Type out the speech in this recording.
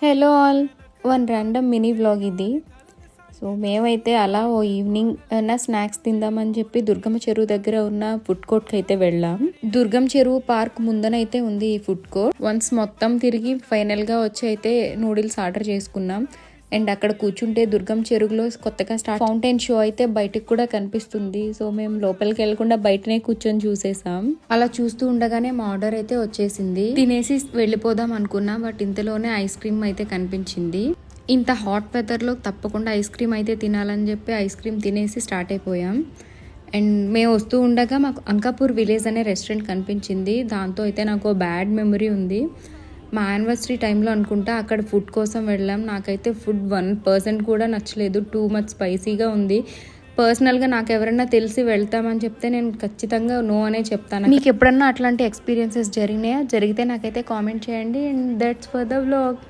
Hello all, one random mini vlog ఇది. So మేమైతే అలా ఓ ఈవినింగ్ స్నాక్స్ తిందామని చెప్పి దుర్గమ్మ చెరువు దగ్గర ఉన్న ఫుడ్ కోర్ట్కి అయితే వెళ్ళాం. దుర్గమ్మ చెరువు పార్క్ ముందనైతే ఉంది ఈ ఫుడ్ కోర్ట్. వన్స్ మొత్తం తిరిగి ఫైనల్గా వచ్చి అయితే నూడిల్స్ ఆర్డర్ చేసుకున్నాం. అండ్ అక్కడ కూర్చుంటే దుర్గం చెరువులో కొత్తగా స్టార్ట్ ఫౌంటైన్ షో అయితే బయటకు కూడా కనిపిస్తుంది. సో మేము లోపలికి వెళ్లకుండా బయటనే కూర్చొని చూసేసాం. అలా చూస్తూ ఉండగానే మా ఆర్డర్ అయితే వచ్చేసింది. తినేసి వెళ్ళిపోదాం అనుకున్నా, బట్ ఇంతలోనే ఐస్ క్రీమ్ అయితే కనిపించింది. ఇంత హాట్ వెదర్లో తప్పకుండా ఐస్ క్రీమ్ అయితే తినాలని చెప్పి ఐస్ క్రీమ్ తినేసి స్టార్ట్ అయిపోయాం. అండ్ మేము వస్తూ ఉండగా మాకు అంకాపూర్ విలేజ్ అనే రెస్టారెంట్ కనిపించింది. దాంతో అయితే నాకు బ్యాడ్ మెమరీ ఉంది. మా యానివర్సరీ టైంలో అనుకుంటా అక్కడ ఫుడ్ కోసం వెళ్ళాం. నాకైతే ఫుడ్ 1% కూడా నచ్చలేదు. టూ మచ్ స్పైసీగా ఉంది. పర్సనల్గా నాకు ఎవరైనా తెలిసి వెళ్తామని చెప్తే నేను ఖచ్చితంగా నో అనే చెప్తాను. మీకు ఎప్పుడన్నా అట్లాంటి ఎక్స్పీరియన్సెస్ జరిగినాయా? జరిగితే నాకైతే కామెంట్ చేయండి. And that's for the vlog.